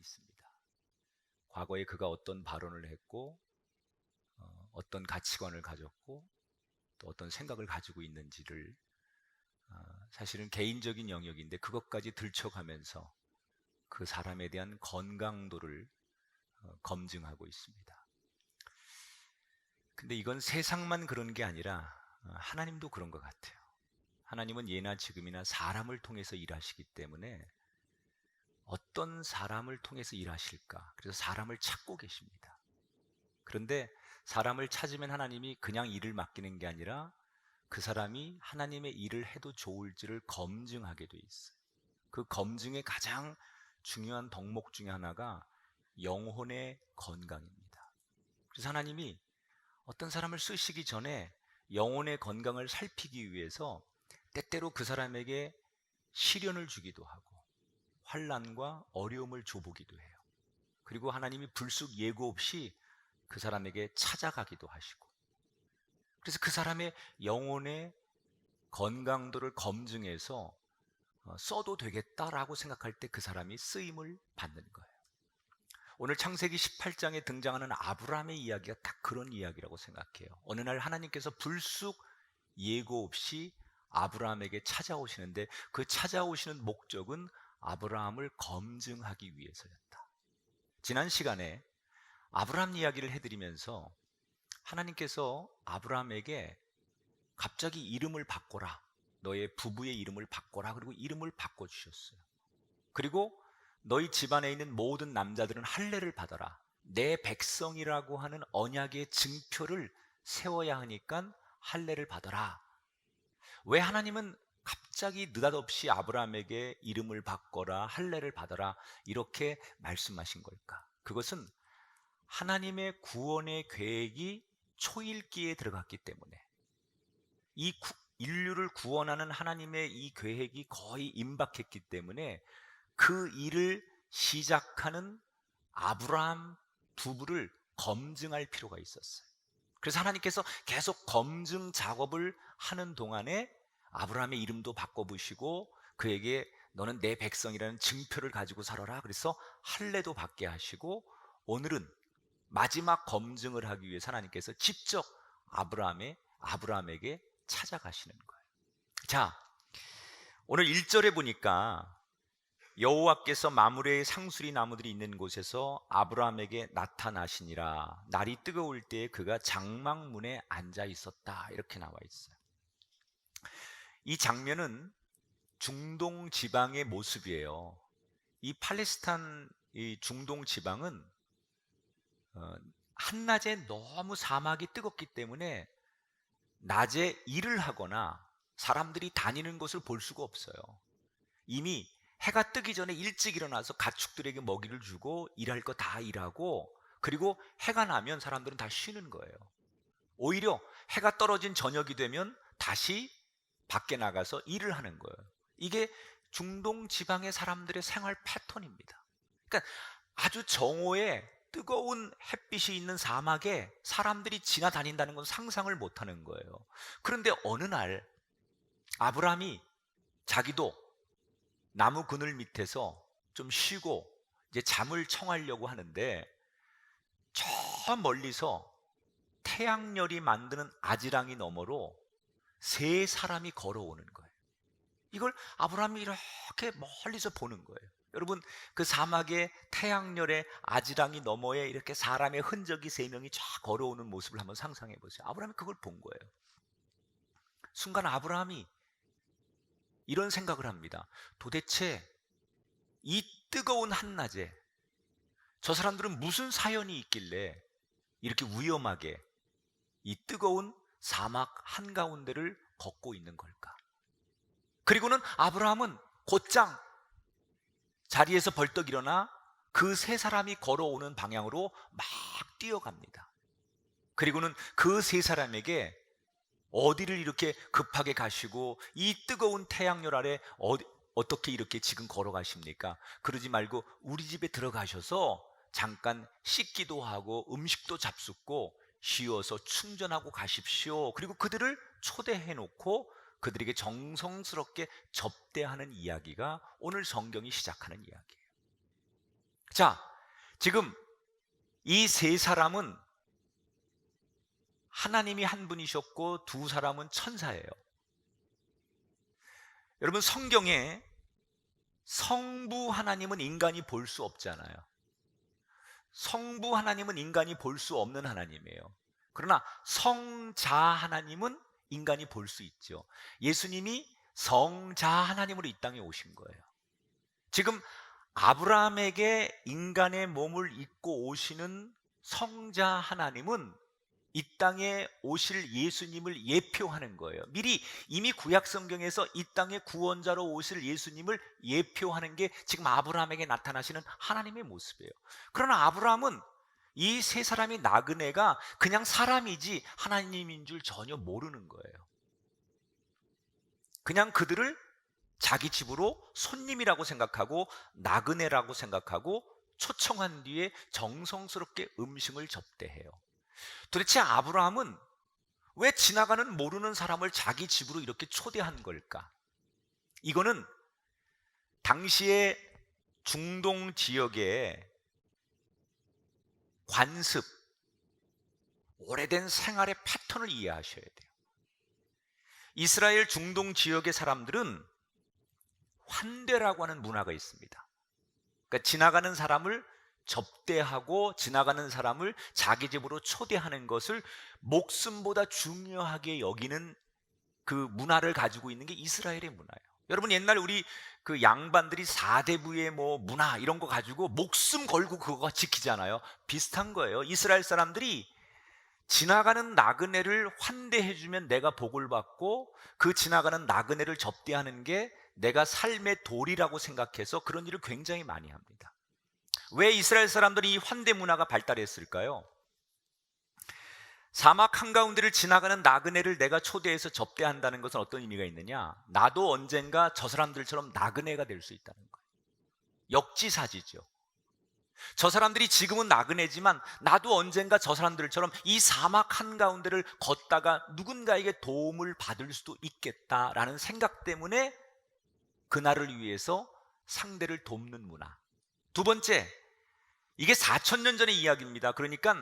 있습니다. 과거에 그가 어떤 발언을 했고 어떤 가치관을 가졌고 또 어떤 생각을 가지고 있는지를 사실은 개인적인 영역인데 그것까지 들춰가면서 그 사람에 대한 건강도를 검증하고 있습니다. 근데 이건 세상만 그런 게 아니라 하나님도 그런 것 같아요. 하나님은 예나 지금이나 사람을 통해서 일하시기 때문에 어떤 사람을 통해서 일하실까? 그래서 사람을 찾고 계십니다. 그런데 사람을 찾으면 하나님이 그냥 일을 맡기는 게 아니라 그 사람이 하나님의 일을 해도 좋을지를 검증하게 돼 있어요. 그 검증의 가장 중요한 덕목 중에 하나가 영혼의 건강입니다. 그래서 하나님이 어떤 사람을 쓰시기 전에 영혼의 건강을 살피기 위해서 때때로 그 사람에게 시련을 주기도 하고 환난과 어려움을 줘보기도 해요. 그리고 하나님이 불쑥 예고 없이 그 사람에게 찾아가기도 하시고, 그래서 그 사람의 영혼의 건강도를 검증해서 써도 되겠다라고 생각할 때 그 사람이 쓰임을 받는 거예요. 오늘 창세기 18장에 등장하는 아브라함의 이야기가 딱 그런 이야기라고 생각해요. 어느 날 하나님께서 불쑥 예고 없이 아브라함에게 찾아오시는데 그 찾아오시는 목적은 아브라함을 검증하기 위해서였다. 지난 시간에 아브라함 이야기를 해드리면서 하나님께서 아브라함에게 갑자기 이름을 바꿔라, 너의 부부의 이름을 바꿔라, 그리고 이름을 바꿔주셨어요. 그리고 너희 집안에 있는 모든 남자들은 할례를 받아라, 내 백성이라고 하는 언약의 증표를 세워야 하니까 할례를 받아라. 왜 하나님은 갑자기 느닷없이 아브라함에게 이름을 바꿔라, 할례를 받아라 이렇게 말씀하신 걸까? 그것은 하나님의 구원의 계획이 초일기에 들어갔기 때문에, 이 인류를 구원하는 하나님의 이 계획이 거의 임박했기 때문에 그 일을 시작하는 아브라함 부부를 검증할 필요가 있었어요. 그래서 하나님께서 계속 검증 작업을 하는 동안에 아브라함의 이름도 바꿔보시고 그에게 너는 내 백성이라는 증표를 가지고 살아라, 그래서 할례도 받게 하시고, 오늘은 마지막 검증을 하기 위해 하나님께서 직접 아브라함에게 찾아가시는 거예요. 자, 오늘 1절에 보니까 여호와께서 마므레의 상수리 나무들이 있는 곳에서 아브라함에게 나타나시니라, 날이 뜨거울 때에 그가 장막문에 앉아 있었다, 이렇게 나와 있어요. 이 장면은 중동 지방의 모습이에요. 이 팔레스타인, 이 중동 지방은 한낮에 너무 사막이 뜨겁기 때문에 낮에 일을 하거나 사람들이 다니는 것을 볼 수가 없어요. 이미 해가 뜨기 전에 일찍 일어나서 가축들에게 먹이를 주고 일할 거 다 일하고, 그리고 해가 나면 사람들은 다 쉬는 거예요. 오히려 해가 떨어진 저녁이 되면 다시 밖에 나가서 일을 하는 거예요. 이게 중동 지방의 사람들의 생활 패턴입니다. 그러니까 아주 정오에 뜨거운 햇빛이 있는 사막에 사람들이 지나다닌다는 건 상상을 못하는 거예요. 그런데 어느 날 아브라함이 자기도 나무 그늘 밑에서 좀 쉬고 이제 잠을 청하려고 하는데 저 멀리서 태양열이 만드는 아지랑이 너머로 세 사람이 걸어오는 거예요. 이걸 아브라함이 이렇게 멀리서 보는 거예요. 여러분, 그 사막의 태양열의 아지랑이 너머에 이렇게 사람의 흔적이 세 명이 쫙 걸어오는 모습을 한번 상상해 보세요. 아브라함이 그걸 본 거예요. 순간 아브라함이 이런 생각을 합니다. 도대체 이 뜨거운 한낮에 저 사람들은 무슨 사연이 있길래 이렇게 위험하게 이 뜨거운 사막 한가운데를 걷고 있는 걸까? 그리고는 아브라함은 곧장 자리에서 벌떡 일어나 그 세 사람이 걸어오는 방향으로 막 뛰어갑니다. 그리고는 그 세 사람에게 어디를 이렇게 급하게 가시고 이 뜨거운 태양열 아래 어떻게 이렇게 지금 걸어가십니까? 그러지 말고 우리 집에 들어가셔서 잠깐 씻기도 하고 음식도 잡숫고 쉬어서 충전하고 가십시오. 그리고 그들을 초대해 놓고 그들에게 정성스럽게 접대하는 이야기가 오늘 성경이 시작하는 이야기예요. 자, 지금 이 세 사람은 하나님이 한 분이셨고 두 사람은 천사예요. 여러분, 성경에 성부 하나님은 인간이 볼 수 없잖아요. 성부 하나님은 인간이 볼 수 없는 하나님이에요. 그러나 성자 하나님은 인간이 볼 수 있죠. 예수님이 성자 하나님으로 이 땅에 오신 거예요. 지금 아브라함에게 인간의 몸을 입고 오시는 성자 하나님은 이 땅에 오실 예수님을 예표하는 거예요. 미리 이미 구약 성경에서 이 땅에 구원자로 오실 예수님을 예표하는 게 지금 아브라함에게 나타나시는 하나님의 모습이에요. 그러나 아브라함은 이 세 사람이 나그네가 그냥 사람이지 하나님인 줄 전혀 모르는 거예요. 그냥 그들을 자기 집으로 손님이라고 생각하고 나그네라고 생각하고 초청한 뒤에 정성스럽게 음식을 접대해요. 도대체 아브라함은 왜 지나가는 모르는 사람을 자기 집으로 이렇게 초대한 걸까? 이거는 당시의 중동 지역의 관습, 오래된 생활의 패턴을 이해하셔야 돼요. 이스라엘 중동 지역의 사람들은 환대라고 하는 문화가 있습니다. 그러니까 지나가는 사람을 접대하고 지나가는 사람을 자기 집으로 초대하는 것을 목숨보다 중요하게 여기는 그 문화를 가지고 있는 게 이스라엘의 문화예요. 여러분, 옛날 우리 그 양반들이 사대부의 뭐 문화 이런 거 가지고 목숨 걸고 그거 지키잖아요. 비슷한 거예요. 이스라엘 사람들이 지나가는 나그네를 환대해주면 내가 복을 받고 그 지나가는 나그네를 접대하는 게 내가 삶의 도리라고 생각해서 그런 일을 굉장히 많이 합니다. 왜 이스라엘 사람들이 이 환대 문화가 발달했을까요? 사막 한가운데를 지나가는 나그네를 내가 초대해서 접대한다는 것은 어떤 의미가 있느냐? 나도 언젠가 저 사람들처럼 나그네가 될 수 있다는 거예요. 역지사지죠. 저 사람들이 지금은 나그네지만 나도 언젠가 저 사람들처럼 이 사막 한가운데를 걷다가 누군가에게 도움을 받을 수도 있겠다라는 생각 때문에 그날을 위해서 상대를 돕는 문화. 두 번째, 이게 4,000년 전의 이야기입니다. 그러니까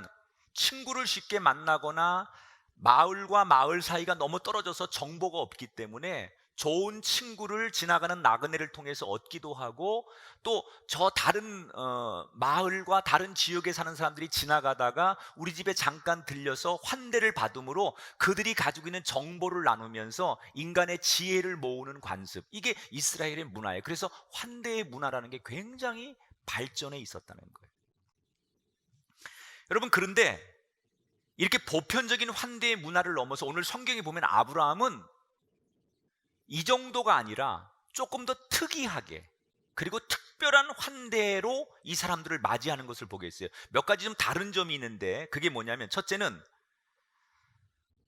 친구를 쉽게 만나거나 마을과 마을 사이가 너무 떨어져서 정보가 없기 때문에 좋은 친구를 지나가는 나그네를 통해서 얻기도 하고 또 저 다른 마을과 다른 지역에 사는 사람들이 지나가다가 우리 집에 잠깐 들려서 환대를 받음으로 그들이 가지고 있는 정보를 나누면서 인간의 지혜를 모으는 관습, 이게 이스라엘의 문화예요. 그래서 환대의 문화라는 게 굉장히 발전해 있었다는 거예요. 여러분, 그런데 이렇게 보편적인 환대의 문화를 넘어서 오늘 성경에 보면 아브라함은 이 정도가 아니라 조금 더 특이하게 그리고 특별한 환대로 이 사람들을 맞이하는 것을 보겠어요. 몇 가지 좀 다른 점이 있는데 그게 뭐냐면, 첫째는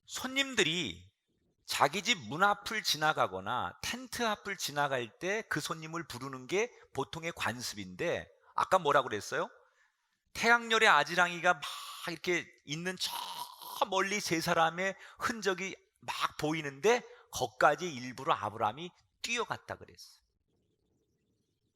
손님들이 자기 집 문 앞을 지나가거나 텐트 앞을 지나갈 때 그 손님을 부르는 게 보통의 관습인데, 아까 뭐라고 그랬어요? 태양열의 아지랑이가 막 이렇게 있는 저 멀리 세 사람의 흔적이 막 보이는데 거기까지 일부러 아브라함이 뛰어갔다 그랬어요.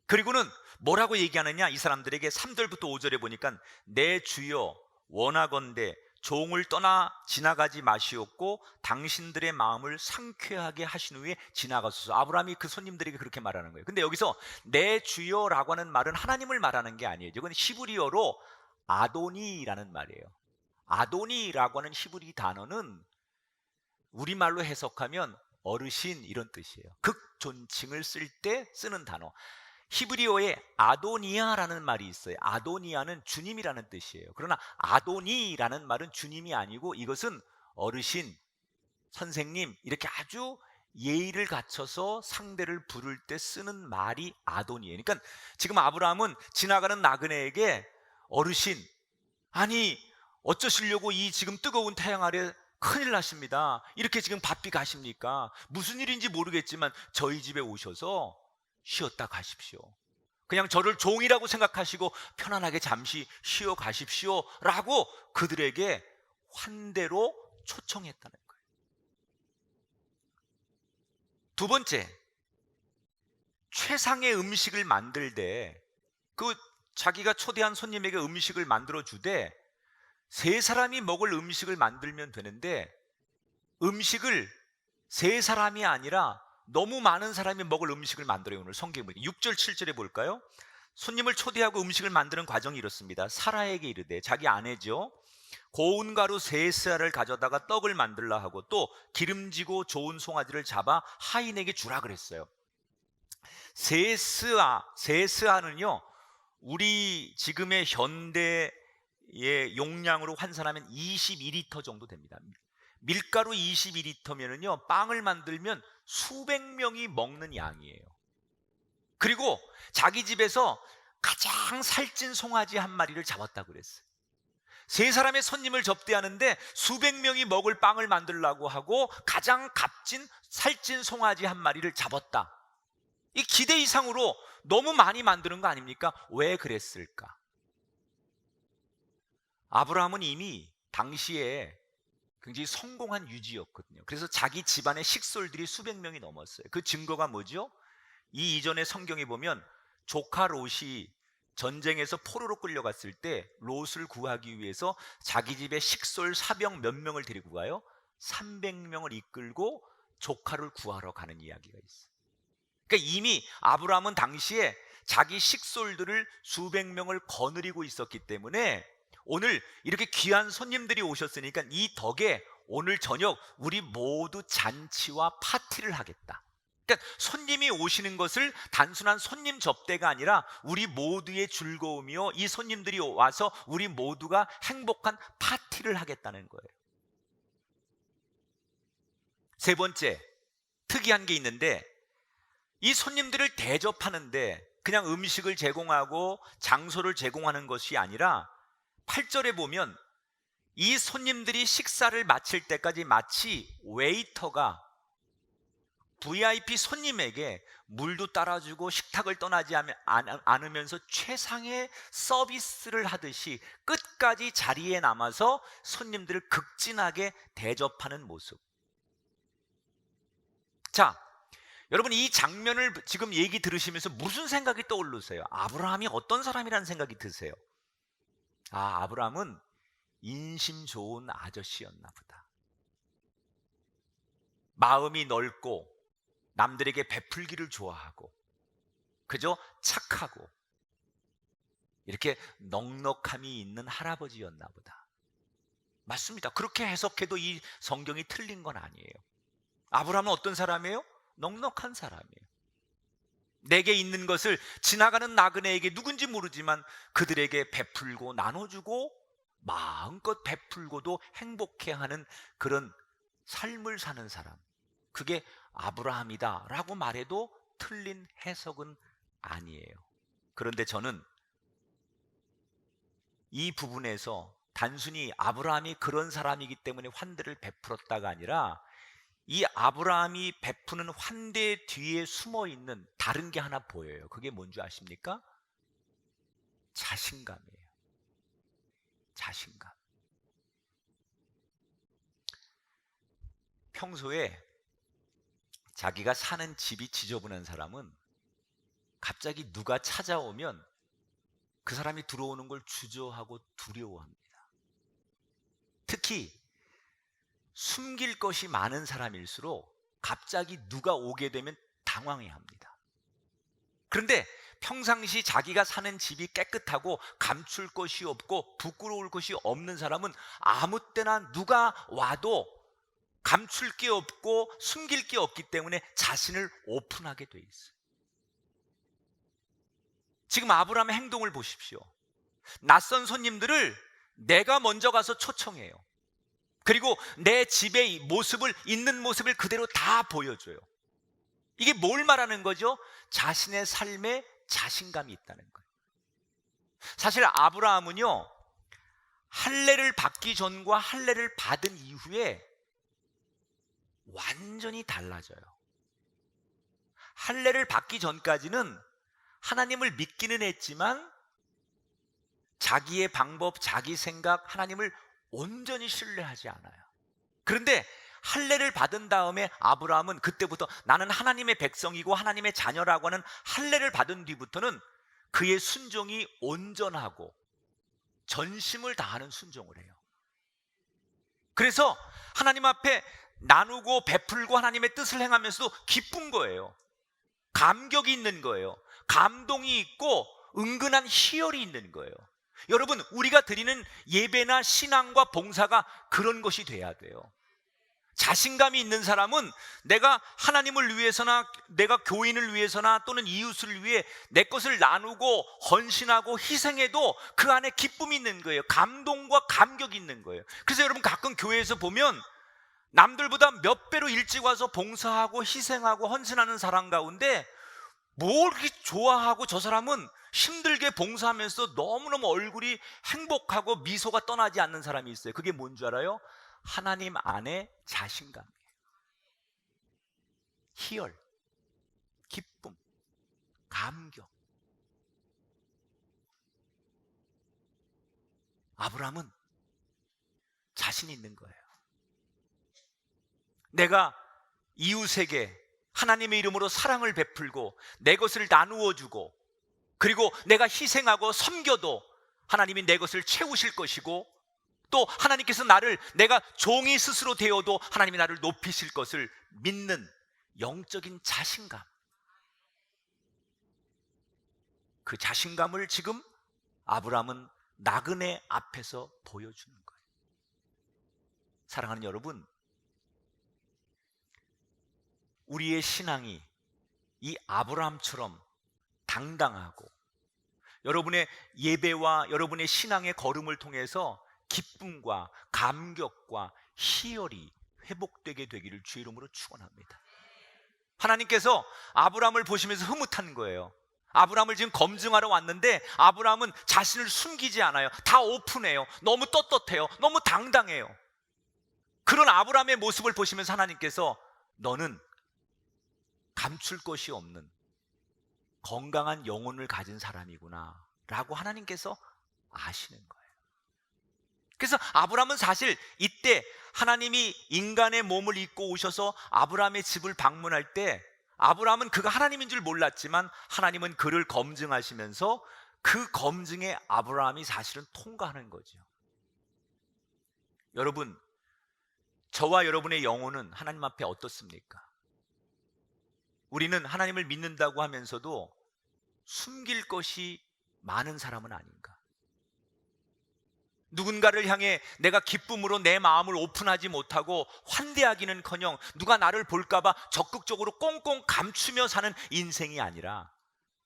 그리고는 뭐라고 얘기하느냐, 이 사람들에게 3절부터 5절에 보니까 내 주여 원하건대 종을 떠나 지나가지 마시옵고 당신들의 마음을 상쾌하게 하신 후에 지나가소서. 아브라함이 그 손님들에게 그렇게 말하는 거예요. 근데 여기서 내 주여라고 하는 말은 하나님을 말하는 게 아니에요. 이건 히브리어로 아도니라는 말이에요. 아도니라고 하는 히브리 단어는 우리말로 해석하면 어르신 이런 뜻이에요. 극존칭을 쓸 때 쓰는 단어. 히브리어에 아도니아라는 말이 있어요. 아도니아는 주님이라는 뜻이에요. 그러나 아도니라는 말은 주님이 아니고 이것은 어르신, 선생님 이렇게 아주 예의를 갖춰서 상대를 부를 때 쓰는 말이 아도니예요. 그러니까 지금 아브라함은 지나가는 나그네에게 어르신, 아니 어쩌시려고 이 지금 뜨거운 태양 아래 큰일 나십니다. 이렇게 지금 바삐 가십니까? 무슨 일인지 모르겠지만 저희 집에 오셔서 쉬었다 가십시오. 그냥 저를 종이라고 생각하시고 편안하게 잠시 쉬어 가십시오 라고 그들에게 환대로 초청했다는 거예요. 두 번째, 최상의 음식을 만들 때 그 자기가 초대한 손님에게 음식을 만들어 주되 세 사람이 먹을 음식을 만들면 되는데 음식을 세 사람이 아니라 너무 많은 사람이 먹을 음식을 만들어요. 오늘 성경에 보니까 6절 7절에 볼까요? 손님을 초대하고 음식을 만드는 과정이 이렇습니다. 사라에게 이르되, 자기 아내죠, 고운 가루 세 쌀을 가져다가 떡을 만들라 하고 또 기름지고 좋은 송아지를 잡아 하인에게 주라 그랬어요. 세스아는요, 우리 지금의 현대의 용량으로 환산하면 22리터 정도 됩니다. 밀가루 22리터면은요, 빵을 만들면 수백 명이 먹는 양이에요. 그리고 자기 집에서 가장 살찐 송아지 한 마리를 잡았다고 그랬어요. 세 사람의 손님을 접대하는데 수백 명이 먹을 빵을 만들려고 하고 가장 값진 살찐 송아지 한 마리를 잡았다. 이 기대 이상으로 너무 많이 만드는 거 아닙니까? 왜 그랬을까? 아브라함은 이미 당시에 굉장히 성공한 유지였거든요. 그래서 자기 집안의 식솔들이 수백 명이 넘었어요. 그 증거가 뭐죠? 이 이전에 성경에 보면 조카 롯이 전쟁에서 포로로 끌려갔을 때 롯을 구하기 위해서 자기 집에 식솔 사병 몇 명을 데리고 가요? 300명을 이끌고 조카를 구하러 가는 이야기가 있어요. 그러니까 이미 아브라함은 당시에 자기 식솔들을 수백 명을 거느리고 있었기 때문에 오늘 이렇게 귀한 손님들이 오셨으니까 이 덕에 오늘 저녁 우리 모두 잔치와 파티를 하겠다. 그러니까 손님이 오시는 것을 단순한 손님 접대가 아니라 우리 모두의 즐거움이요, 이 손님들이 와서 우리 모두가 행복한 파티를 하겠다는 거예요. 세 번째, 특이한 게 있는데, 이 손님들을 대접하는데 그냥 음식을 제공하고 장소를 제공하는 것이 아니라 8절에 보면 이 손님들이 식사를 마칠 때까지 마치 웨이터가 VIP 손님에게 물도 따라주고 식탁을 떠나지 않으면서 최상의 서비스를 하듯이 끝까지 자리에 남아서 손님들을 극진하게 대접하는 모습. 자, 여러분, 이 장면을 지금 얘기 들으시면서 무슨 생각이 떠오르세요? 아브라함이 어떤 사람이라는 생각이 드세요? 아브라함은 인심 좋은 아저씨였나 보다. 마음이 넓고 남들에게 베풀기를 좋아하고 그저 착하고 이렇게 넉넉함이 있는 할아버지였나 보다. 맞습니다. 그렇게 해석해도 이 성경이 틀린 건 아니에요. 아브라함은 어떤 사람이에요? 넉넉한 사람이에요. 내게 있는 것을 지나가는 나그네에게 누군지 모르지만 그들에게 베풀고 나눠주고 마음껏 베풀고도 행복해하는 그런 삶을 사는 사람, 그게 아브라함이다 라고 말해도 틀린 해석은 아니에요. 그런데 저는 이 부분에서 단순히 아브라함이 그런 사람이기 때문에 환대를 베풀었다가 아니라 이 아브라함이 베푸는 환대 뒤에 숨어있는 다른 게 하나 보여요. 그게 뭔지 아십니까? 자신감이에요. 자신감. 평소에 자기가 사는 집이 지저분한 사람은 갑자기 누가 찾아오면 그 사람이 들어오는 걸 주저하고 두려워합니다. 특히 숨길 것이 많은 사람일수록 갑자기 누가 오게 되면 당황해합니다. 그런데 평상시 자기가 사는 집이 깨끗하고 감출 것이 없고 부끄러울 것이 없는 사람은 아무 때나 누가 와도 감출 게 없고 숨길 게 없기 때문에 자신을 오픈하게 돼 있어요. 지금 아브라함의 행동을 보십시오. 낯선 손님들을 내가 먼저 가서 초청해요. 그리고 내 집의 모습을, 있는 모습을 그대로 다 보여줘요. 이게 뭘 말하는 거죠? 자신의 삶에 자신감이 있다는 거예요. 사실 아브라함은요, 할례를 받기 전과 할례를 받은 이후에 완전히 달라져요. 할례를 받기 전까지는 하나님을 믿기는 했지만 자기의 방법, 자기 생각, 하나님을 온전히 신뢰하지 않아요. 그런데 할례를 받은 다음에 아브라함은 그때부터 나는 하나님의 백성이고 하나님의 자녀라고 하는 할례를 받은 뒤부터는 그의 순종이 온전하고 전심을 다하는 순종을 해요. 그래서 하나님 앞에 나누고 베풀고 하나님의 뜻을 행하면서도 기쁜 거예요. 감격이 있는 거예요. 감동이 있고 은근한 희열이 있는 거예요. 여러분, 우리가 드리는 예배나 신앙과 봉사가 그런 것이 돼야 돼요. 자신감이 있는 사람은 내가 하나님을 위해서나 내가 교인을 위해서나 또는 이웃을 위해 내 것을 나누고 헌신하고 희생해도 그 안에 기쁨이 있는 거예요. 감동과 감격이 있는 거예요. 그래서 여러분, 가끔 교회에서 보면 남들보다 몇 배로 일찍 와서 봉사하고 희생하고 헌신하는 사람 가운데 뭘 이렇게 좋아하고 저 사람은 힘들게 봉사하면서 너무너무 얼굴이 행복하고 미소가 떠나지 않는 사람이 있어요. 그게 뭔 줄 알아요? 하나님 안에 자신감이에요. 희열, 기쁨, 감격. 아브라함은 자신 있는 거예요. 내가 이웃에게 하나님의 이름으로 사랑을 베풀고 내 것을 나누어 주고 그리고 내가 희생하고 섬겨도 하나님이 내 것을 채우실 것이고 또 하나님께서 내가 종이 스스로 되어도 하나님이 나를 높이실 것을 믿는 영적인 자신감, 그 자신감을 지금 아브라함은 나그네 앞에서 보여주는 거예요. 사랑하는 여러분, 우리의 신앙이 이 아브라함처럼 당당하고 여러분의 예배와 여러분의 신앙의 걸음을 통해서 기쁨과 감격과 희열이 회복되게 되기를 주의 이름으로 축원합니다. 하나님께서 아브라함을 보시면서 흐뭇한 거예요. 아브라함을 지금 검증하러 왔는데 아브라함은 자신을 숨기지 않아요. 다 오픈해요. 너무 떳떳해요. 너무 당당해요. 그런 아브라함의 모습을 보시면서 하나님께서 너는 감출 것이 없는 건강한 영혼을 가진 사람이구나 라고 하나님께서 아시는 거예요. 그래서 아브라함은 사실 이때 하나님이 인간의 몸을 입고 오셔서 아브라함의 집을 방문할 때 아브라함은 그가 하나님인 줄 몰랐지만 하나님은 그를 검증하시면서 그 검증에 아브라함이 사실은 통과하는 거죠. 여러분, 저와 여러분의 영혼은 하나님 앞에 어떻습니까? 우리는 하나님을 믿는다고 하면서도 숨길 것이 많은 사람은 아닌가? 누군가를 향해 내가 기쁨으로 내 마음을 오픈하지 못하고 환대하기는커녕 누가 나를 볼까봐 적극적으로 꽁꽁 감추며 사는 인생이 아니라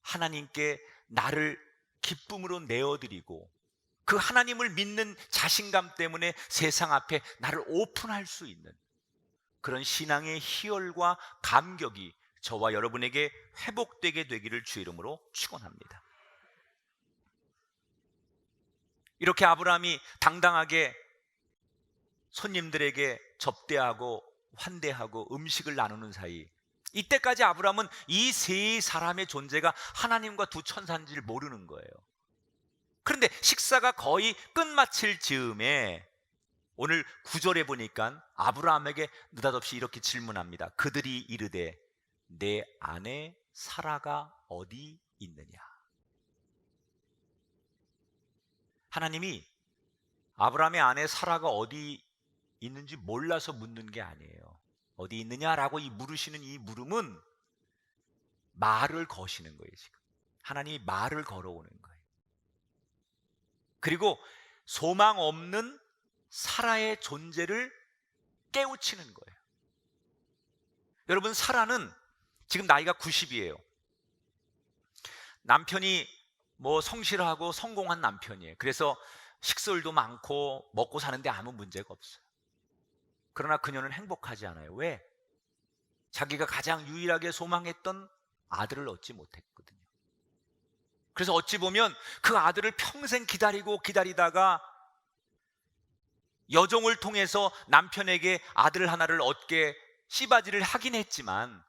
하나님께 나를 기쁨으로 내어드리고 그 하나님을 믿는 자신감 때문에 세상 앞에 나를 오픈할 수 있는 그런 신앙의 희열과 감격이 저와 여러분에게 회복되게 되기를 주의 이름으로 축원합니다. 이렇게 아브라함이 당당하게 손님들에게 접대하고 환대하고 음식을 나누는 사이, 이때까지 아브라함은 이 세 사람의 존재가 하나님과 두 천사인지를 모르는 거예요. 그런데 식사가 거의 끝마칠 즈음에 오늘 9절에 보니까 아브라함에게 느닷없이 이렇게 질문합니다. 그들이 이르되 내 아내 사라가 어디 있느냐? 하나님이 아브라함의 아내 사라가 어디 있는지 몰라서 묻는 게 아니에요. 어디 있느냐라고 물으시는 이 물음은 말을 거시는 거예요. 지금 하나님이 말을 걸어오는 거예요. 그리고 소망 없는 사라의 존재를 깨우치는 거예요. 여러분, 사라는 지금 나이가 90이에요. 남편이 성실하고 성공한 남편이에요. 그래서 식솔도 많고 먹고 사는데 아무 문제가 없어요. 그러나 그녀는 행복하지 않아요. 왜? 자기가 가장 유일하게 소망했던 아들을 얻지 못했거든요. 그래서 어찌 보면 그 아들을 평생 기다리다가 여종을 통해서 남편에게 아들 하나를 얻게 씨바지를 하긴 했지만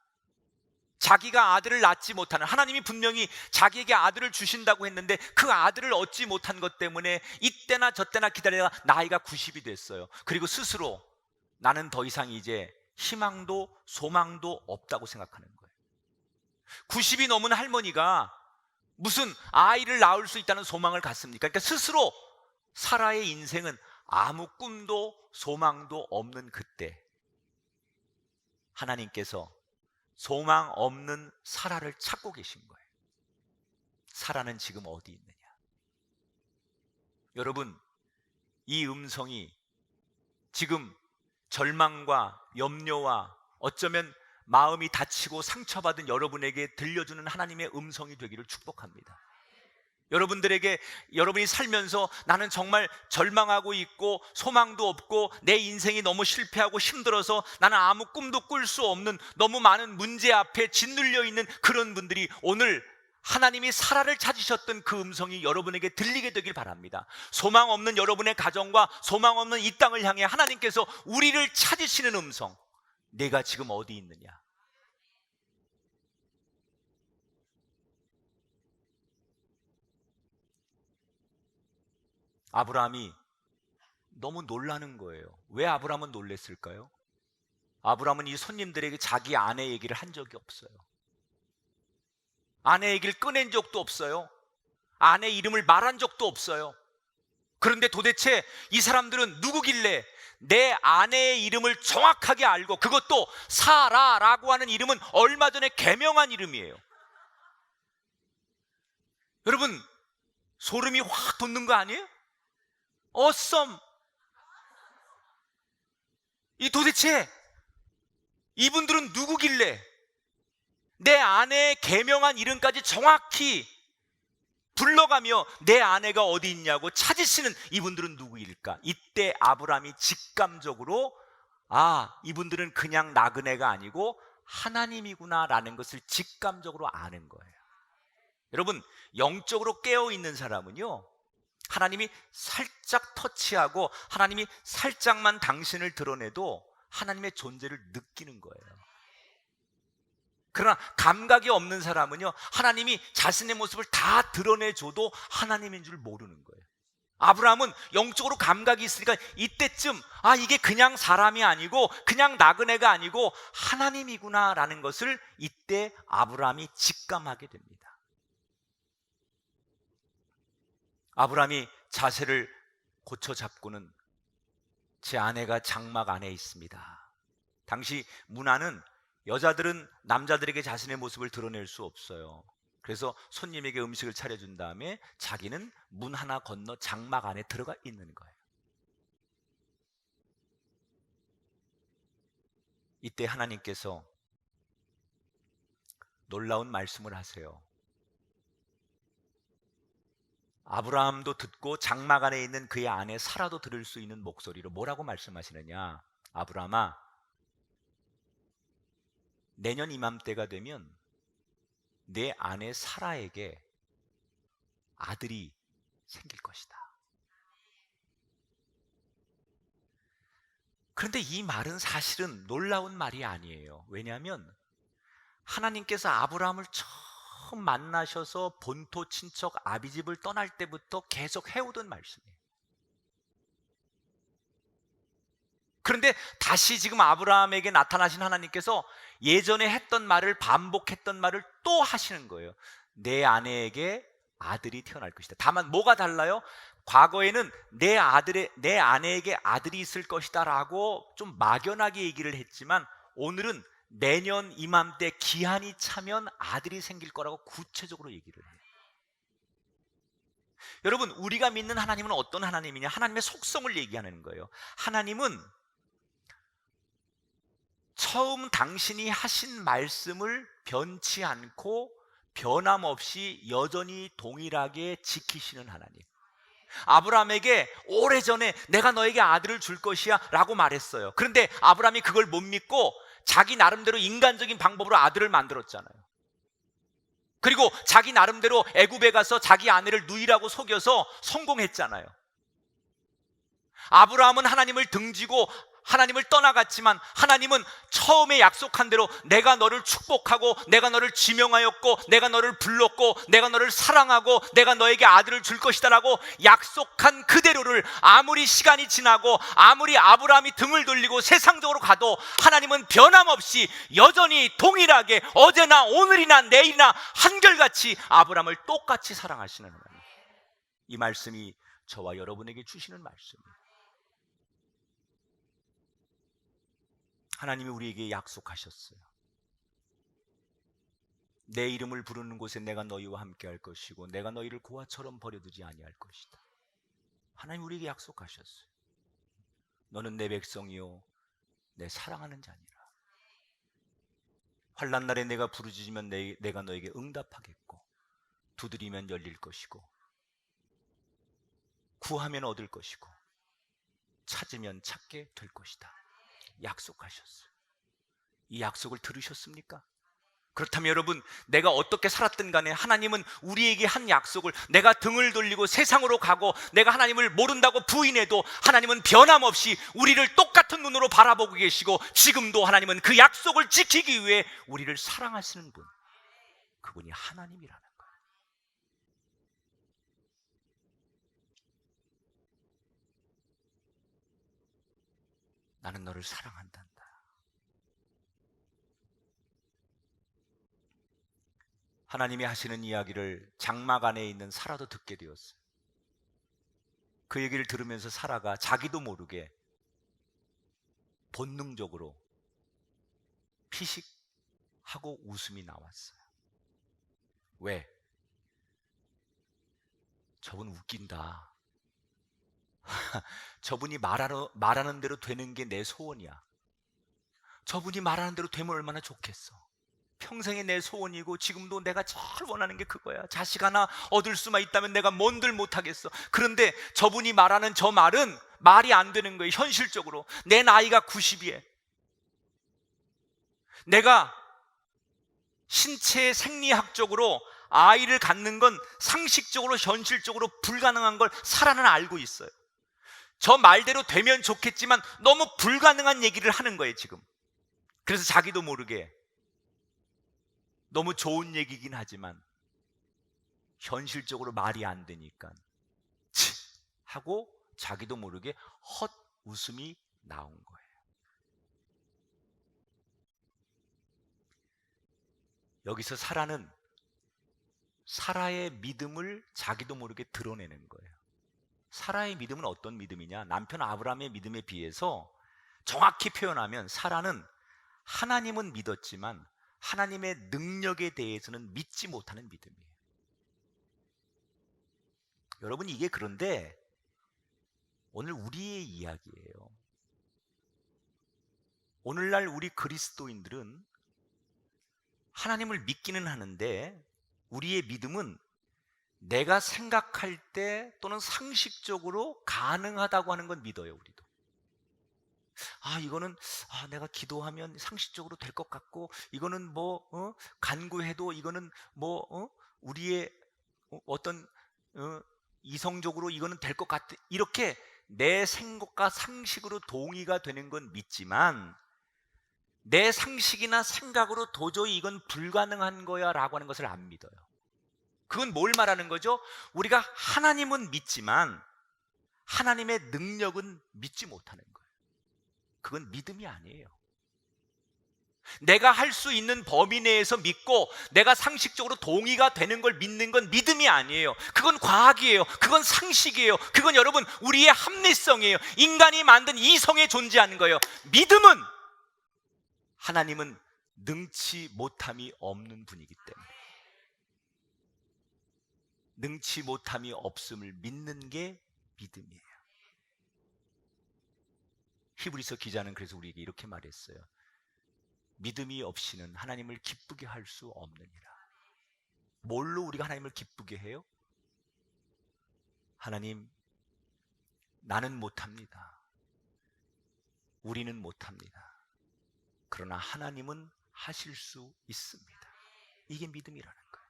자기가 아들을 낳지 못하는, 하나님이 분명히 자기에게 아들을 주신다고 했는데 그 아들을 얻지 못한 것 때문에 이때나 저때나 기다리다가 나이가 90이 됐어요. 그리고 스스로 나는 더 이상 이제 희망도 소망도 없다고 생각하는 거예요. 90이 넘은 할머니가 무슨 아이를 낳을 수 있다는 소망을 갖습니까? 그러니까 스스로 사라의 인생은 아무 꿈도 소망도 없는 그때 하나님께서 소망 없는 사라를 찾고 계신 거예요. 사라는 지금 어디 있느냐? 여러분, 이 음성이 지금 절망과 염려와 어쩌면 마음이 다치고 상처받은 여러분에게 들려주는 하나님의 음성이 되기를 축복합니다. 여러분들에게, 여러분이 살면서 나는 정말 절망하고 있고 소망도 없고 내 인생이 너무 실패하고 힘들어서 나는 아무 꿈도 꿀 수 없는 너무 많은 문제 앞에 짓눌려 있는 그런 분들이 오늘 하나님이 사라를 찾으셨던 그 음성이 여러분에게 들리게 되길 바랍니다. 소망 없는 여러분의 가정과 소망 없는 이 땅을 향해 하나님께서 우리를 찾으시는 음성, 내가 지금 어디 있느냐? 아브라함이 너무 놀라는 거예요. 왜 아브라함은 놀랬을까요? 아브라함은 이 손님들에게 자기 아내 얘기를 한 적이 없어요. 아내 얘기를 꺼낸 적도 없어요. 아내 이름을 말한 적도 없어요. 그런데 도대체 이 사람들은 누구길래 내 아내의 이름을 정확하게 알고, 그것도 사라라고 하는 이름은 얼마 전에 개명한 이름이에요. 여러분, 소름이 확 돋는 거 아니에요? 어썸! 이 도대체 이분들은 누구길래 내 아내의 개명한 이름까지 정확히 불러가며 내 아내가 어디 있냐고 찾으시는 이분들은 누구일까? 이때 아브라함이 직감적으로 이분들은 그냥 나그네가 아니고 하나님이구나라는 것을 직감적으로 아는 거예요. 여러분, 영적으로 깨어있는 사람은요, 하나님이 살짝 터치하고 하나님이 살짝만 당신을 드러내도 하나님의 존재를 느끼는 거예요. 그러나 감각이 없는 사람은요, 하나님이 자신의 모습을 다 드러내줘도 하나님인 줄 모르는 거예요. 아브라함은 영적으로 감각이 있으니까 이때쯤 이게 그냥 사람이 아니고 그냥 나그네가 아니고 하나님이구나라는 것을 이때 아브라함이 직감하게 됩니다. 아브라함이 자세를 고쳐 잡고는 제 아내가 장막 안에 있습니다. 당시 문화는 여자들은 남자들에게 자신의 모습을 드러낼 수 없어요. 그래서 손님에게 음식을 차려준 다음에 자기는 문 하나 건너 장막 안에 들어가 있는 거예요. 이때 하나님께서 놀라운 말씀을 하세요. 아브라함도 듣고 장막 안에 있는 그의 아내 사라도 들을 수 있는 목소리로 뭐라고 말씀하시느냐? 아브라함아, 내년 이맘때가 되면 내 아내 사라에게 아들이 생길 것이다. 그런데 이 말은 사실은 놀라운 말이 아니에요. 왜냐하면 하나님께서 아브라함을 처음 만나셔서 본토 친척 아비집을 떠날 때부터 계속 해오던 말씀이에요. 그런데 다시 지금 아브라함에게 나타나신 하나님께서 예전에 했던 말을, 반복했던 말을 또 하시는 거예요. 내 아내에게 아들이 태어날 것이다. 다만 뭐가 달라요? 과거에는 내 아내에게 아들이 있을 것이다 라고 좀 막연하게 얘기를 했지만 오늘은 내년 이맘때 기한이 차면 아들이 생길 거라고 구체적으로 얘기를 해요. 여러분, 우리가 믿는 하나님은 어떤 하나님이냐? 하나님의 속성을 얘기하는 거예요. 하나님은 처음 당신이 하신 말씀을 변치 않고 변함없이 여전히 동일하게 지키시는 하나님. 아브라함에게 오래전에 내가 너에게 아들을 줄 것이야 라고 말했어요. 그런데 아브라함이 그걸 못 믿고 자기 나름대로 인간적인 방법으로 아들을 만들었잖아요. 그리고 자기 나름대로 애굽에 가서 자기 아내를 누이라고 속여서 성공했잖아요. 아브라함은 하나님을 등지고 하나님을 떠나갔지만 하나님은 처음에 약속한 대로 내가 너를 축복하고 내가 너를 지명하였고 내가 너를 불렀고 내가 너를 사랑하고 내가 너에게 아들을 줄 것이다 라고 약속한 그대로를 아무리 시간이 지나고 아무리 아브라함이 등을 돌리고 세상적으로 가도 하나님은 변함없이 여전히 동일하게 어제나 오늘이나 내일이나 한결같이 아브라함을 똑같이 사랑하시는 하나님. 이 말씀이 저와 여러분에게 주시는 말씀이에요. 하나님이 우리에게 약속하셨어요. 내 이름을 부르는 곳에 내가 너희와 함께 할 것이고 내가 너희를 고아처럼 버려두지 아니할 것이다. 하나님 우리에게 약속하셨어요. 너는 내 백성이요 내 사랑하는 자니라. 환난 날에 내가 부르짖으면 내가 너에게 응답하겠고 두드리면 열릴 것이고 구하면 얻을 것이고 찾으면 찾게 될 것이다. 약속하셨어요. 이 약속을 들으셨습니까? 그렇다면 여러분, 내가 어떻게 살았든 간에 하나님은 우리에게 한 약속을, 내가 등을 돌리고 세상으로 가고 내가 하나님을 모른다고 부인해도 하나님은 변함없이 우리를 똑같은 눈으로 바라보고 계시고 지금도 하나님은 그 약속을 지키기 위해 우리를 사랑하시는 분, 그분이 하나님이라는 거예요. 나는 너를 사랑한단다. 하나님이 하시는 이야기를 장막 안에 있는 사라도 듣게 되었어요. 그 얘기를 들으면서 사라가 자기도 모르게 본능적으로 피식하고 웃음이 나왔어요. 왜? 저분 웃긴다. 저분이 말하는 대로 되는 게 내 소원이야. 저분이 말하는 대로 되면 얼마나 좋겠어. 평생의 내 소원이고 지금도 내가 제일 원하는 게 그거야. 자식 하나 얻을 수만 있다면 내가 뭔들 못하겠어. 그런데 저분이 말하는 저 말은 말이 안 되는 거예요. 현실적으로 내 나이가 90이에 내가 신체 생리학적으로 아이를 갖는 건 상식적으로 현실적으로 불가능한 걸 사라는 알고 있어요. 저 말대로 되면 좋겠지만 너무 불가능한 얘기를 하는 거예요 지금. 그래서 자기도 모르게 너무 좋은 얘기긴 하지만 현실적으로 말이 안 되니까 치 하고 자기도 모르게 헛 웃음이 나온 거예요. 여기서 사라는 사라의 믿음을 자기도 모르게 드러내는 거예요. 사라의 믿음은 어떤 믿음이냐? 남편 아브라함의 믿음에 비해서 정확히 표현하면 사라는 하나님은 믿었지만 하나님의 능력에 대해서는 믿지 못하는 믿음이에요. 여러분, 이게 그런데 오늘 우리의 이야기예요. 오늘날 우리 그리스도인들은 하나님을 믿기는 하는데 우리의 믿음은 내가 생각할 때 또는 상식적으로 가능하다고 하는 건 믿어요. 우리도 이거는 내가 기도하면 상식적으로 될 것 같고 이거는 간구해도 이거는 우리의 어떤 이성적으로 이거는 될 것 같아. 이렇게 내 생각과 상식으로 동의가 되는 건 믿지만 내 상식이나 생각으로 도저히 이건 불가능한 거야 라고 하는 것을 안 믿어요. 그건 뭘 말하는 거죠? 우리가 하나님은 믿지만 하나님의 능력은 믿지 못하는 거예요. 그건 믿음이 아니에요. 내가 할 수 있는 범위 내에서 믿고 내가 상식적으로 동의가 되는 걸 믿는 건 믿음이 아니에요. 그건 과학이에요. 그건 상식이에요. 그건 여러분 우리의 합리성이에요. 인간이 만든 이성에 존재하는 거예요. 믿음은 하나님은 능치 못함이 없는 분이기 때문에 능치 못함이 없음을 믿는 게 믿음이에요. 히브리서 기자는 그래서 우리에게 이렇게 말했어요. 믿음이 없이는 하나님을 기쁘게 할 수 없느니라. 뭘로 우리가 하나님을 기쁘게 해요? 하나님, 나는 못합니다. 우리는 못합니다. 그러나 하나님은 하실 수 있습니다. 이게 믿음이라는 거예요.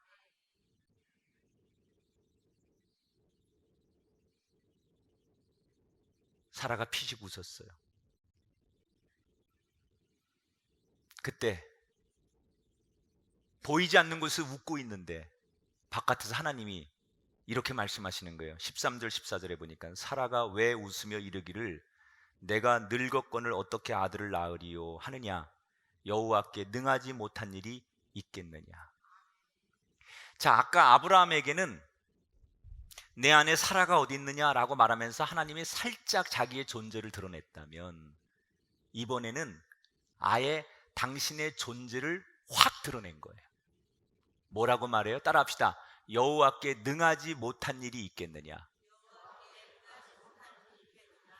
사라가 피식 웃었어요. 그때 보이지 않는 곳을 웃고 있는데 바깥에서 하나님이 이렇게 말씀하시는 거예요. 13절 14절에 보니까 사라가 왜 웃으며 이르기를 내가 늙었거늘 어떻게 아들을 낳으리요 하느냐 여호와께 능하지 못한 일이 있겠느냐. 자, 아까 아브라함에게는 내 안에 사라가 어디 있느냐라고 말하면서 하나님이 살짝 자기의 존재를 드러냈다면, 이번에는 아예 당신의 존재를 확 드러낸 거예요. 뭐라고 말해요? 따라합시다. 여호와께 능하지 못한 일이 있겠느냐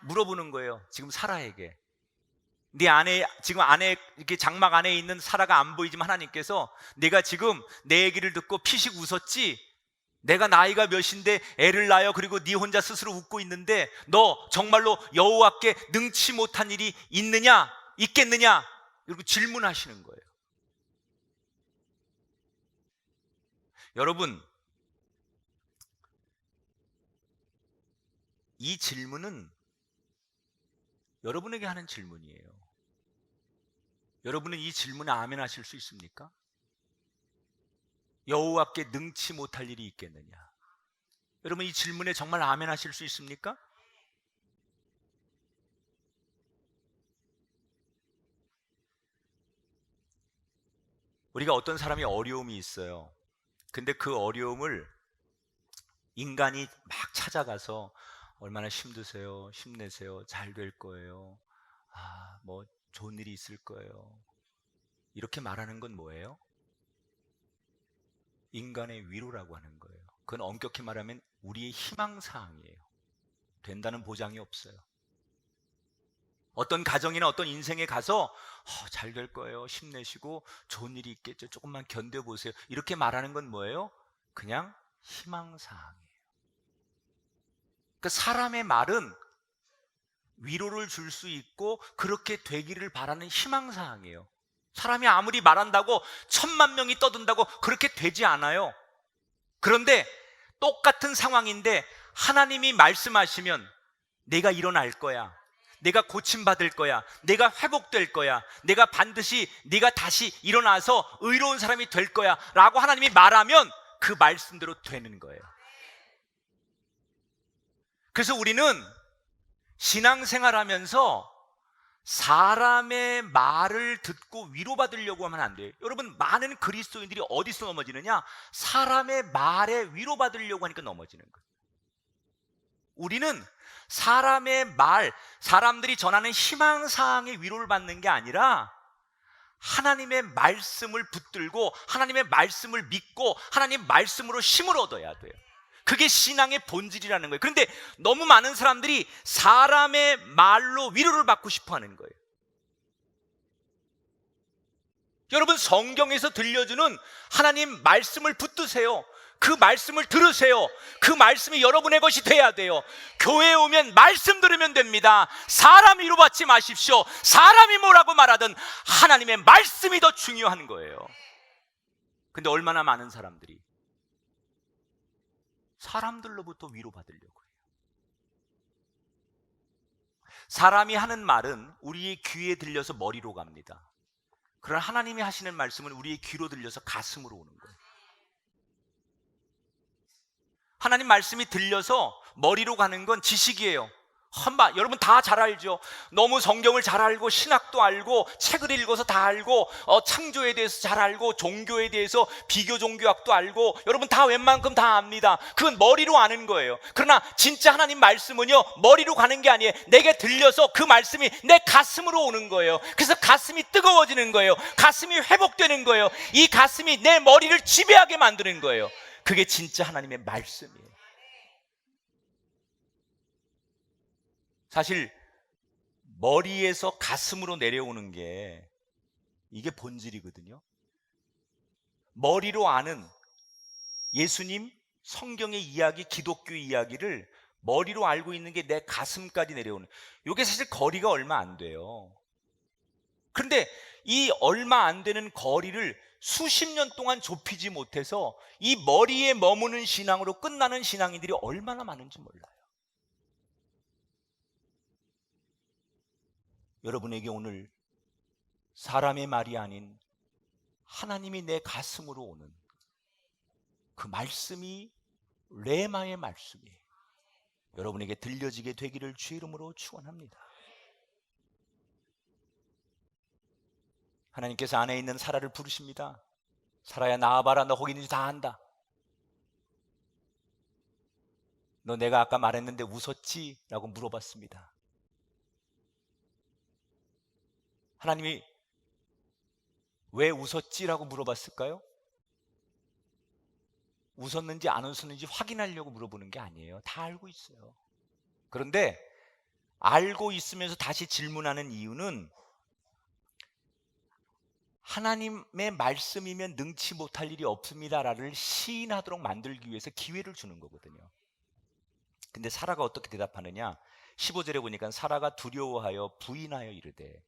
물어보는 거예요. 지금 사라에게. 네 안에, 지금 안에, 이렇게 장막 안에 있는 사라가 안 보이지만 하나님께서 내가 지금 내 얘기를 듣고 피식 웃었지? 내가 나이가 몇인데 애를 낳아요. 그리고 네 혼자 스스로 웃고 있는데 너 정말로 여호와께 능치 못한 일이 있느냐? 있겠느냐? 이렇게 질문하시는 거예요. 여러분, 이 질문은 여러분에게 하는 질문이에요. 여러분은 이 질문에 아멘 하실 수 있습니까? 여호와께 능치 못할 일이 있겠느냐? 여러분, 이 질문에 정말 아멘 하실 수 있습니까? 우리가 어떤 사람이 어려움이 있어요. 근데 그 어려움을 인간이 막 찾아가서 얼마나 힘드세요? 힘내세요. 잘 될 거예요. 뭐 좋은 일이 있을 거예요. 이렇게 말하는 건 뭐예요? 인간의 위로라고 하는 거예요. 그건 엄격히 말하면 우리의 희망사항이에요. 된다는 보장이 없어요. 어떤 가정이나 어떤 인생에 가서 잘 될 거예요. 힘내시고 좋은 일이 있겠죠. 조금만 견뎌보세요. 이렇게 말하는 건 뭐예요? 그냥 희망사항이에요. 그러니까 사람의 말은 위로를 줄 수 있고 그렇게 되기를 바라는 희망사항이에요. 사람이 아무리 말한다고 1000만 명이 떠든다고 그렇게 되지 않아요. 그런데 똑같은 상황인데 하나님이 말씀하시면 내가 일어날 거야, 내가 고침받을 거야, 내가 회복될 거야, 내가 반드시 네가 다시 일어나서 의로운 사람이 될 거야 라고 하나님이 말하면 그 말씀대로 되는 거예요. 그래서 우리는 신앙생활하면서 사람의 말을 듣고 위로받으려고 하면 안 돼요. 여러분, 많은 그리스도인들이 어디서 넘어지느냐? 사람의 말에 위로받으려고 하니까 넘어지는 거예요. 우리는 사람의 말, 사람들이 전하는 희망사항의 위로를 받는 게 아니라 하나님의 말씀을 붙들고 하나님의 말씀을 믿고 하나님의 말씀으로 힘을 얻어야 돼요. 그게 신앙의 본질이라는 거예요. 그런데 너무 많은 사람들이 사람의 말로 위로를 받고 싶어 하는 거예요. 여러분, 성경에서 들려주는 하나님 말씀을 붙드세요. 그 말씀을 들으세요. 그 말씀이 여러분의 것이 돼야 돼요. 교회에 오면 말씀 들으면 됩니다. 사람 위로받지 마십시오. 사람이 뭐라고 말하든 하나님의 말씀이 더 중요한 거예요. 근데 얼마나 많은 사람들이 사람들로부터 위로받으려고 해요. 사람이 하는 말은 우리의 귀에 들려서 머리로 갑니다. 그러나 하나님이 하시는 말씀은 우리의 귀로 들려서 가슴으로 오는 거예요. 하나님 말씀이 들려서 머리로 가는 건 지식이에요. 여러분 다 잘 알죠. 너무 성경을 잘 알고 신학도 알고 책을 읽어서 다 알고 창조에 대해서 잘 알고 종교에 대해서 비교 종교학도 알고 여러분 다 웬만큼 다 압니다. 그건 머리로 아는 거예요. 그러나 진짜 하나님 말씀은요, 머리로 가는 게 아니에요. 내게 들려서 그 말씀이 내 가슴으로 오는 거예요. 그래서 가슴이 뜨거워지는 거예요. 가슴이 회복되는 거예요. 이 가슴이 내 머리를 지배하게 만드는 거예요. 그게 진짜 하나님의 말씀이에요. 사실 머리에서 가슴으로 내려오는 게 이게 본질이거든요. 머리로 아는 예수님, 성경의 이야기, 기독교 이야기를 머리로 알고 있는 게 내 가슴까지 내려오는, 이게 사실 거리가 얼마 안 돼요. 그런데 이 얼마 안 되는 거리를 수십 년 동안 좁히지 못해서 이 머리에 머무는 신앙으로 끝나는 신앙인들이 얼마나 많은지 몰라요. 여러분에게 오늘 사람의 말이 아닌 하나님이 내 가슴으로 오는 그 말씀이 레마의 말씀이에요. 여러분에게 들려지게 되기를 주의 이름으로 축원합니다. 하나님께서 안에 있는 사라를 부르십니다. 사라야, 나와봐라. 너 거기 있는지 다 안다. 너 내가 아까 말했는데 웃었지? 라고 물어봤습니다. 하나님이 왜 웃었지? 라고 물어봤을까요? 웃었는지 안 웃었는지 확인하려고 물어보는 게 아니에요. 다 알고 있어요. 그런데 알고 있으면서 다시 질문하는 이유는 하나님의 말씀이면 능치 못할 일이 없습니다라를 시인하도록 만들기 위해서 기회를 주는 거거든요. 근데 사라가 어떻게 대답하느냐? 15절에 보니까 사라가 두려워하여 부인하여 이르되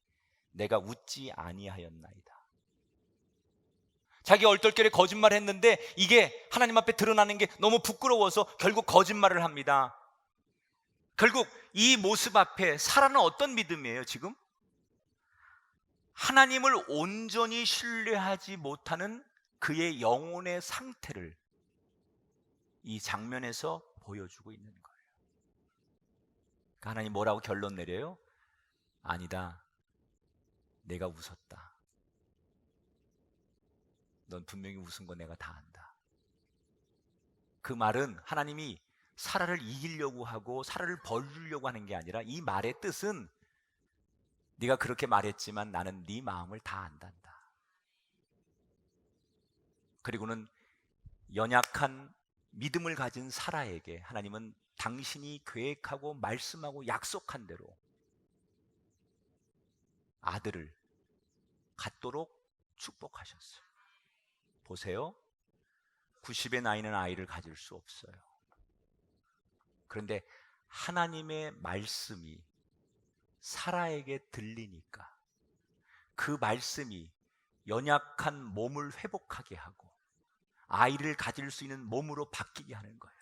내가 웃지 아니하였나이다. 자기 얼떨결에 거짓말했는데 이게 하나님 앞에 드러나는 게 너무 부끄러워서 결국 거짓말을 합니다. 결국 이 모습 앞에 사라는 어떤 믿음이에요? 지금 하나님을 온전히 신뢰하지 못하는 그의 영혼의 상태를 이 장면에서 보여주고 있는 거예요. 그러니까 하나님 뭐라고 결론 내려요? 아니다, 내가 웃었다. 넌 분명히 웃은 거 내가 다 안다. 그 말은 하나님이 사라를 이기려고 하고 사라를 벌주려고 하는 게 아니라 이 말의 뜻은 네가 그렇게 말했지만 나는 네 마음을 다 안단다. 그리고는 연약한 믿음을 가진 사라에게 하나님은 당신이 계획하고 말씀하고 약속한 대로 아들을 갖도록 축복하셨어요. 보세요. 90의 나이는 아이를 가질 수 없어요. 그런데 하나님의 말씀이 사라에게 들리니까 그 말씀이 연약한 몸을 회복하게 하고 아이를 가질 수 있는 몸으로 바뀌게 하는 거예요.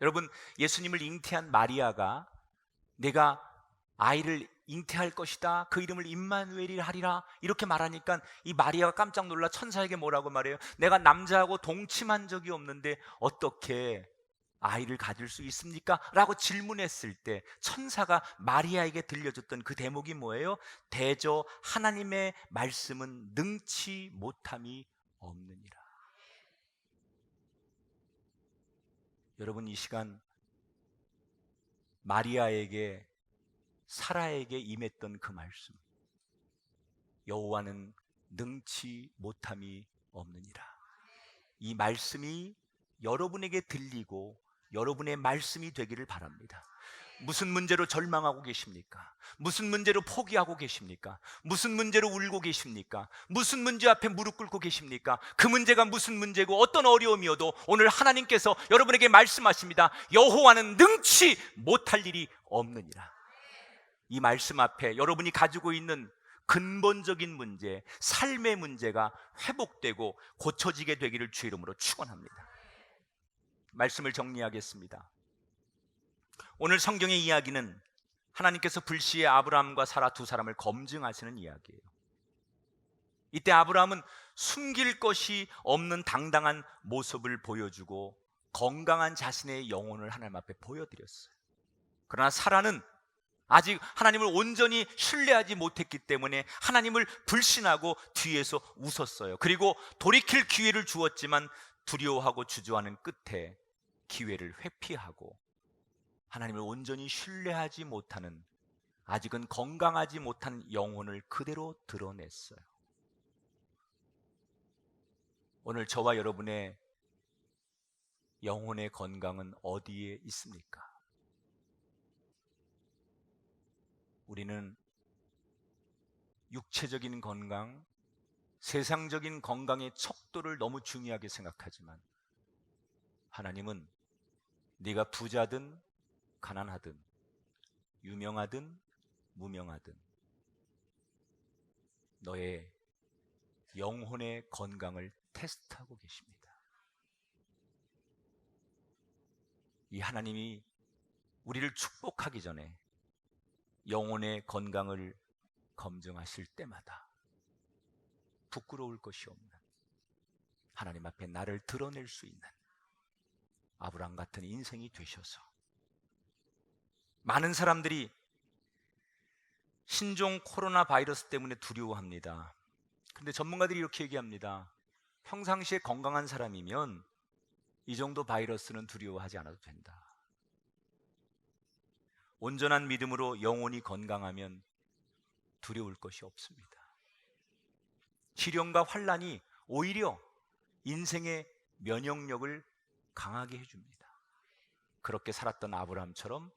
여러분, 예수님을 잉태한 마리아가 내가 아이를 잉태할 것이다, 그 이름을 임마누엘이라 하리라 이렇게 말하니까 이 마리아가 깜짝 놀라 천사에게 뭐라고 말해요? 내가 남자하고 동침한 적이 없는데 어떻게 아이를 가질 수 있습니까? 라고 질문했을 때 천사가 마리아에게 들려줬던 그 대목이 뭐예요? 대저 하나님의 말씀은 능치 못함이 없느니라. 여러분, 이 시간 마리아에게 사라에게 임했던 그 말씀, 여호와는 능치 못함이 없느니라. 이 말씀이 여러분에게 들리고 여러분의 말씀이 되기를 바랍니다. 무슨 문제로 절망하고 계십니까? 무슨 문제로 포기하고 계십니까? 무슨 문제로 울고 계십니까? 무슨 문제 앞에 무릎 꿇고 계십니까? 그 문제가 무슨 문제고 어떤 어려움이어도 오늘 하나님께서 여러분에게 말씀하십니다. 여호와는 능치 못할 일이 없느니라. 이 말씀 앞에 여러분이 가지고 있는 근본적인 문제, 삶의 문제가 회복되고 고쳐지게 되기를 주의 이름으로 축원합니다. 말씀을 정리하겠습니다. 오늘 성경의 이야기는 하나님께서 불시에 아브라함과 사라 두 사람을 검증하시는 이야기예요. 이때 아브라함은 숨길 것이 없는 당당한 모습을 보여주고 건강한 자신의 영혼을 하나님 앞에 보여드렸어요. 그러나 사라는 아직 하나님을 온전히 신뢰하지 못했기 때문에 하나님을 불신하고 뒤에서 웃었어요. 그리고 돌이킬 기회를 주었지만 두려워하고 주저하는 끝에 기회를 회피하고 하나님을 온전히 신뢰하지 못하는, 아직은 건강하지 못한 영혼을 그대로 드러냈어요. 오늘 저와 여러분의 영혼의 건강은 어디에 있습니까? 우리는 육체적인 건강, 세상적인 건강의 척도를 너무 중요하게 생각하지만 하나님은 네가 부자든 가난하든 유명하든 무명하든 너의 영혼의 건강을 테스트하고 계십니다. 이 하나님이 우리를 축복하기 전에 영혼의 건강을 검증하실 때마다 부끄러울 것이 없는, 하나님 앞에 나를 드러낼 수 있는 아브라함 같은 인생이 되셔서, 많은 사람들이 신종 코로나 바이러스 때문에 두려워합니다. 그런데 전문가들이 이렇게 얘기합니다. 평상시에 건강한 사람이면 이 정도 바이러스는 두려워하지 않아도 된다. 온전한 믿음으로 영혼이 건강하면 두려울 것이 없습니다. 시련과 환난이 오히려 인생의 면역력을 강하게 해줍니다. 그렇게 살았던 아브라함처럼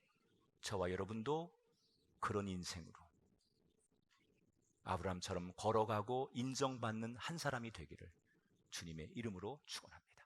저와 여러분도 그런 인생으로 아브라함처럼 걸어가고 인정받는 한 사람이 되기를 주님의 이름으로 축원합니다.